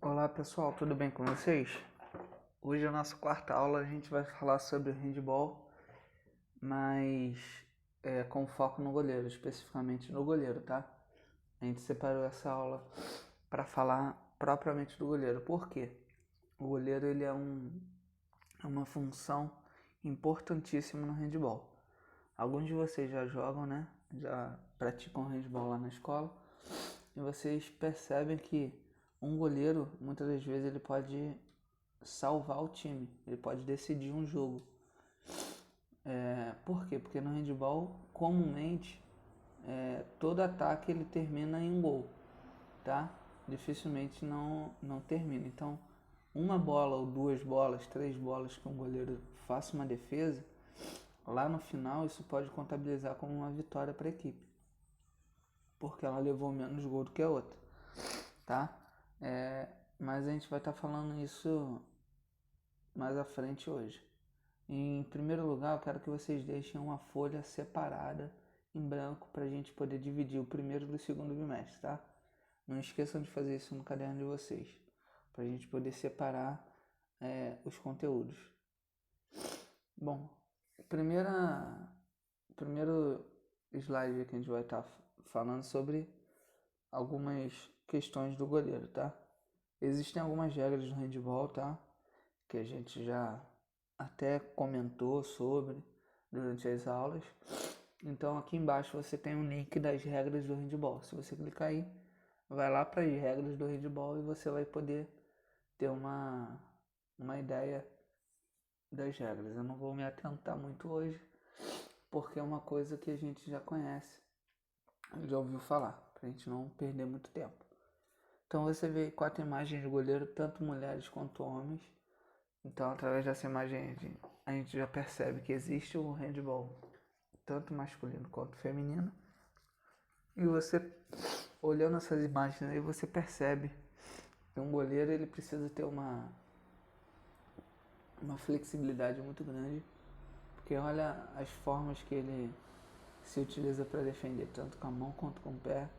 Olá pessoal, tudo bem com vocês? Hoje é a nossa quarta aula, a gente vai falar sobre o handball, mas com foco no goleiro, especificamente no goleiro, tá? A gente separou essa aula para falar propriamente do goleiro. Por quê? O goleiro ele é uma função importantíssima no handball. Alguns de vocês já jogam, né? Já praticam handball lá na escola. E vocês percebem que um goleiro, muitas das vezes, ele pode salvar o time, ele pode decidir um jogo. Por quê? Porque no handball, comumente, todo ataque ele termina em um gol, tá? Dificilmente não termina. Então, uma bola ou duas bolas, três bolas que um goleiro faça uma defesa, lá no final isso pode contabilizar como uma vitória para a equipe, porque ela levou menos gol do que a outra, tá? Mas a gente vai estar falando isso mais à frente hoje. Em primeiro lugar, eu quero que vocês deixem uma folha separada em branco para a gente poder dividir o primeiro do segundo bimestre, tá? Não esqueçam de fazer isso no caderno de vocês, para a gente poder separar os conteúdos. Bom, primeiro slide que a gente vai estar falando sobre algumas questões do goleiro, tá? Existem algumas regras do handball, tá? Que a gente já até comentou sobre durante as aulas. Então aqui embaixo você tem um link das regras do handball. Se você clicar aí, vai lá para as regras do handball e você vai poder ter uma ideia das regras. Eu não vou me atentar muito hoje, porque é uma coisa que a gente já conhece, já ouviu falar, para a gente não perder muito tempo. Então você vê 4 imagens de goleiro, tanto mulheres quanto homens. Então, através dessa imagem, a gente já percebe que existe o handball, tanto masculino quanto feminino. E você, olhando essas imagens aí, você percebe que um goleiro ele precisa ter uma flexibilidade muito grande, porque olha as formas que ele se utiliza para defender, tanto com a mão quanto com o pé.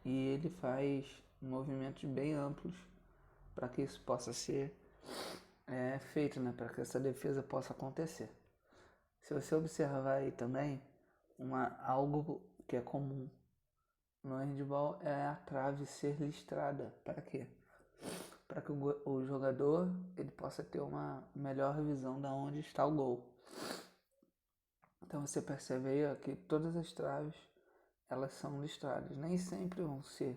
E ele faz movimentos bem amplos para que isso possa ser feito, né? Para que essa defesa possa acontecer. Se você observar aí também, algo que é comum no handball é a trave ser listrada. Para quê? Para que o jogador ele possa ter uma melhor visão de onde está o gol. Então você percebe aí que todas as traves elas são listradas. Nem sempre vão ser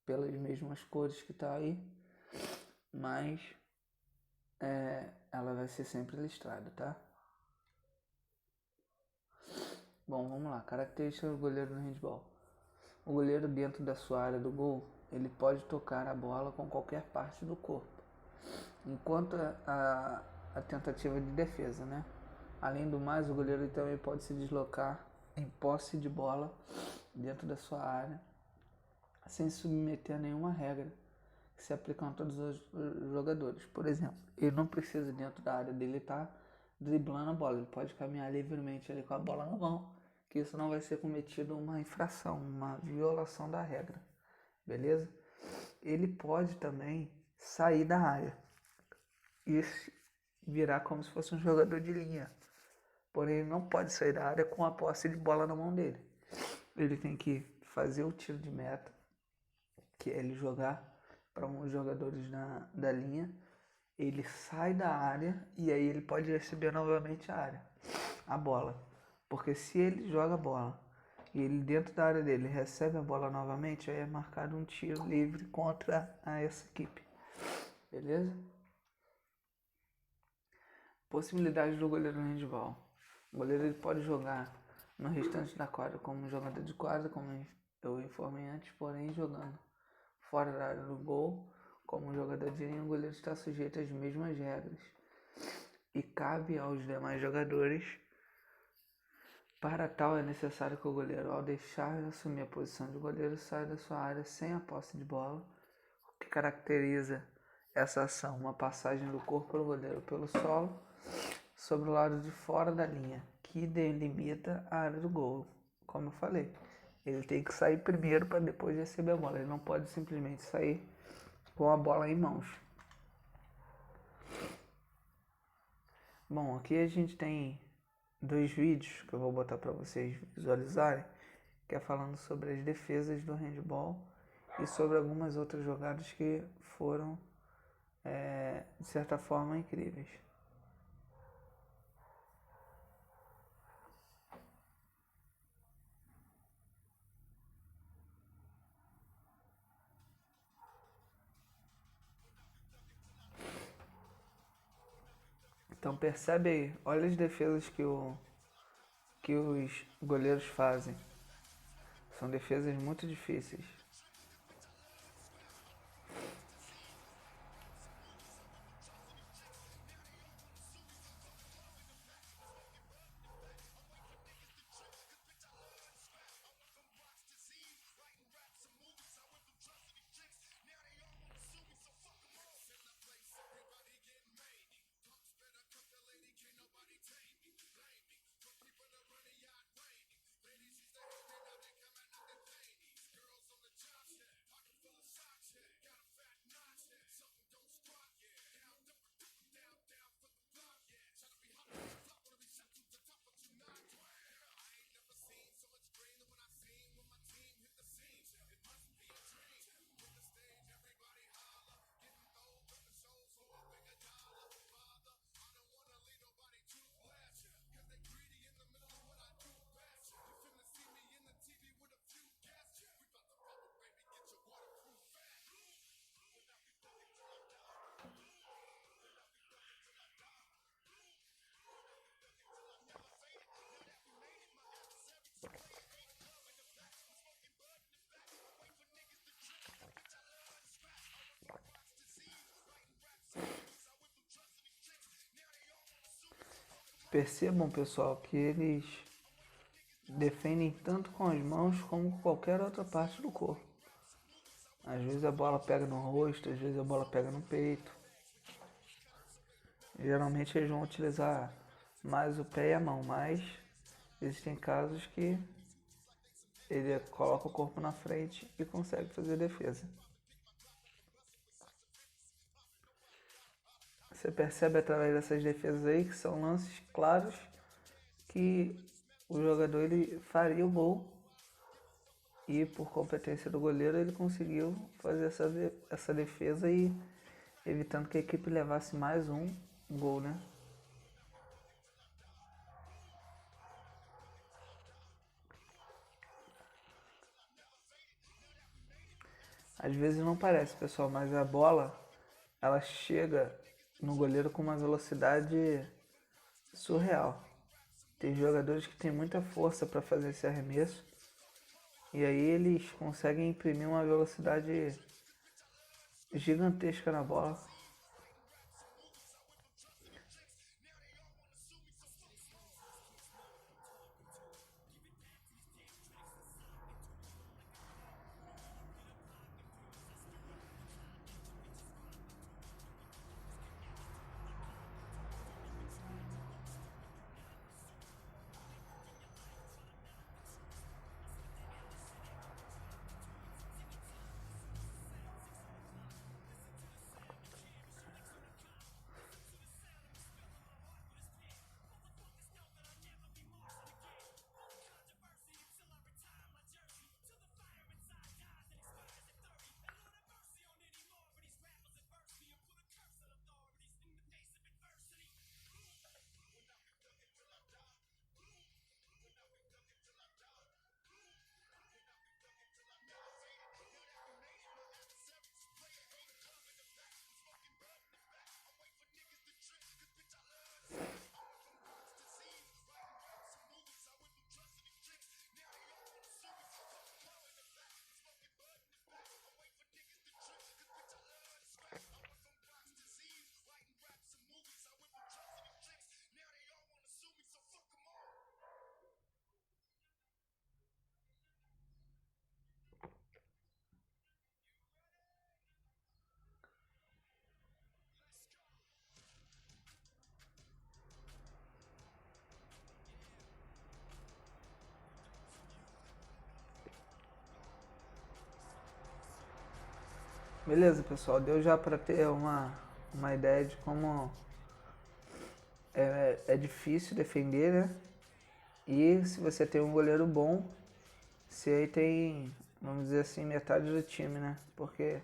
pelas mesmas cores que está aí, mas ela vai ser sempre listrada, tá? Bom, vamos lá. Características do goleiro no handball. O goleiro, dentro da sua área do gol, ele pode tocar a bola com qualquer parte do corpo, enquanto a tentativa de defesa, né? Além do mais, o goleiro também pode se deslocar em posse de bola dentro da sua área, sem se submeter a nenhuma regra que se aplicam a todos os jogadores. Por exemplo, ele não precisa dentro da área dele estar driblando a bola, ele pode caminhar livremente ali com a bola na mão, que isso não vai ser cometido uma infração, uma violação da regra, beleza? Ele pode também sair da área e virar como se fosse um jogador de linha, porém ele não pode sair da área com a posse de bola na mão dele. Ele tem que fazer o tiro de meta, que é ele jogar para um dos jogadores da linha, ele sai da área e aí ele pode receber novamente a bola. Porque se ele joga a bola e ele dentro da área dele recebe a bola novamente, aí é marcado um tiro livre contra essa equipe. Beleza? Possibilidades do goleiro no handball. O goleiro ele pode jogar no restante da quadra como jogador de quadra, como eu informei antes, porém jogando fora da área do gol, como jogador de linha, o goleiro está sujeito às mesmas regras e cabe aos demais jogadores. Para tal, é necessário que o goleiro, ao deixar de assumir a posição de goleiro, saia da sua área sem a posse de bola, o que caracteriza essa ação, uma passagem do corpo do goleiro pelo solo sobre o lado de fora da linha, que delimita a área do gol. Como eu falei, ele tem que sair primeiro para depois receber a bola, ele não pode simplesmente sair com a bola em mãos. Bom, aqui a gente tem 2 vídeos que eu vou botar para vocês visualizarem, que é falando sobre as defesas do handball e sobre algumas outras jogadas que foram, de certa forma, incríveis. Então percebe aí, olha as defesas que os goleiros fazem. São defesas muito difíceis. Percebam, pessoal, que eles defendem tanto com as mãos como com qualquer outra parte do corpo. Às vezes a bola pega no rosto, às vezes a bola pega no peito. Geralmente eles vão utilizar mais o pé e a mão, mas existem casos que ele coloca o corpo na frente e consegue fazer defesa. Você percebe através dessas defesas aí que são lances claros que o jogador ele faria o gol e por competência do goleiro ele conseguiu fazer essa defesa e evitando que a equipe levasse mais um gol, né? Às vezes não parece, pessoal, mas a bola ela chega no goleiro com uma velocidade surreal. Tem jogadores que têm muita força para fazer esse arremesso e aí eles conseguem imprimir uma velocidade gigantesca na bola. Beleza, pessoal, deu já para ter uma ideia de como é difícil defender, né? E se você tem um goleiro bom, você aí tem, vamos dizer assim, metade do time, né? Porque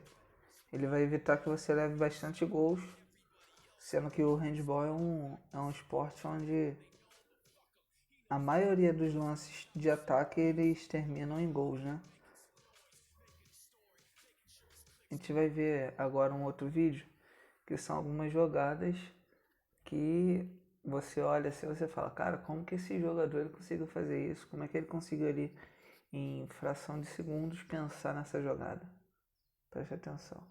ele vai evitar que você leve bastante gols, sendo que o handball é um esporte onde a maioria dos lances de ataque eles terminam em gols, né? A gente vai ver agora um outro vídeo que são algumas jogadas que você olha assim e você fala, cara, como que esse jogador ele conseguiu fazer isso? Como é que ele conseguiu ali em fração de segundos pensar nessa jogada? Preste atenção.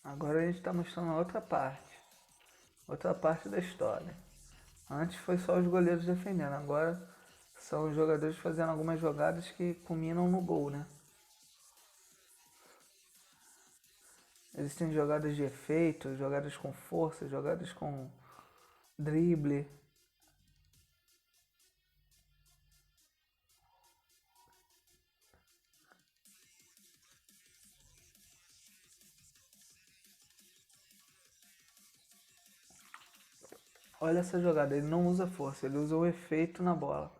Agora a gente está mostrando a outra parte da história. Antes foi só os goleiros defendendo, agora são os jogadores fazendo algumas jogadas que culminam no gol, né? Existem jogadas de efeito, jogadas com força, jogadas com drible. Olha essa jogada, ele não usa força, ele usa o efeito na bola.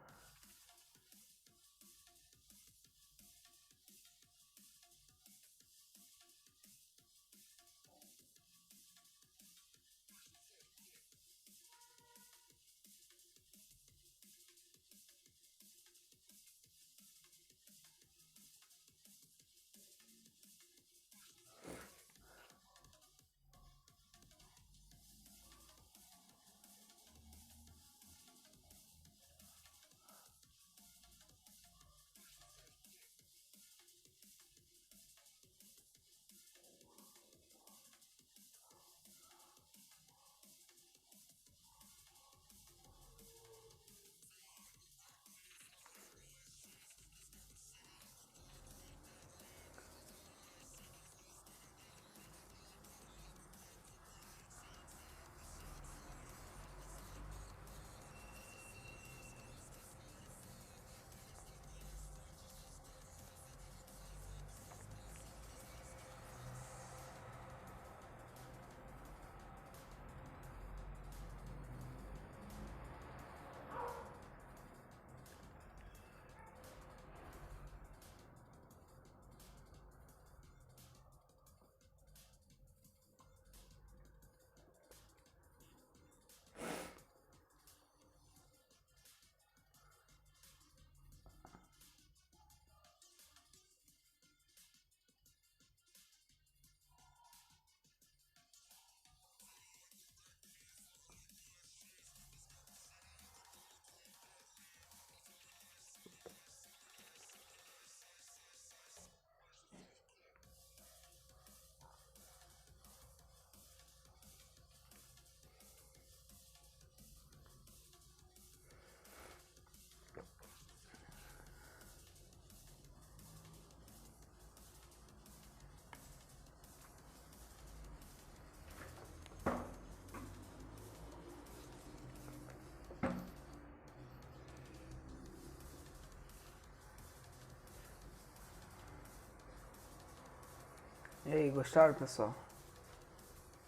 E aí, gostaram, pessoal?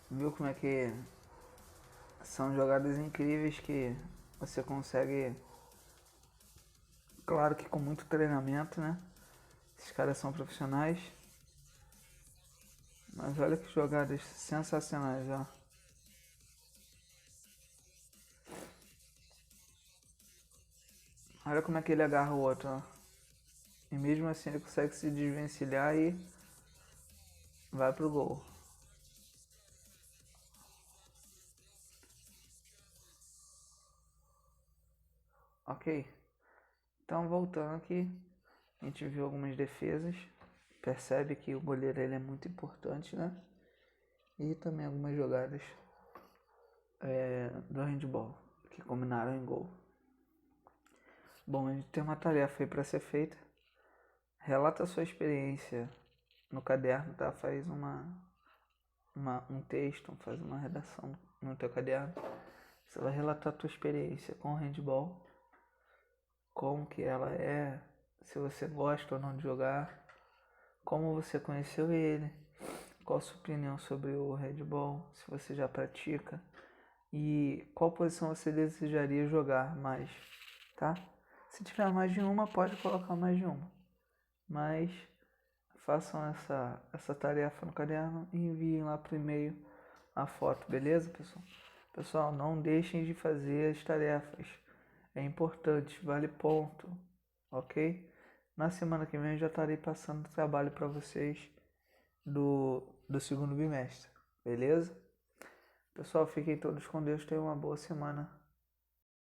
Viu como é que são jogadas incríveis que você consegue, claro que com muito treinamento, né? Esses caras são profissionais. Mas olha que jogadas sensacionais, ó. Olha como é que ele agarra o outro, ó. E mesmo assim ele consegue se desvencilhar e vai pro gol. Ok? Então, voltando aqui, a gente viu algumas defesas. Percebe que o goleiro ele é muito importante, né? E também algumas jogadas do handball que combinaram em gol. Bom, a gente tem uma tarefa aí para ser feita. Relata a sua experiência no caderno, tá? Faz um texto, faz uma redação no teu caderno. Você vai relatar a tua experiência com o handball, como que ela é, se você gosta ou não de jogar, como você conheceu ele, qual a sua opinião sobre o handball, se você já pratica e qual posição você desejaria jogar mais, tá? Se tiver mais de uma, pode colocar mais de uma, mas façam essa tarefa no caderno e enviem lá pro e-mail a foto, beleza, pessoal? Pessoal, não deixem de fazer as tarefas. É importante, vale ponto, ok? Na semana que vem eu já estarei passando o trabalho para vocês do segundo bimestre, beleza? Pessoal, fiquem todos com Deus, tenham uma boa semana.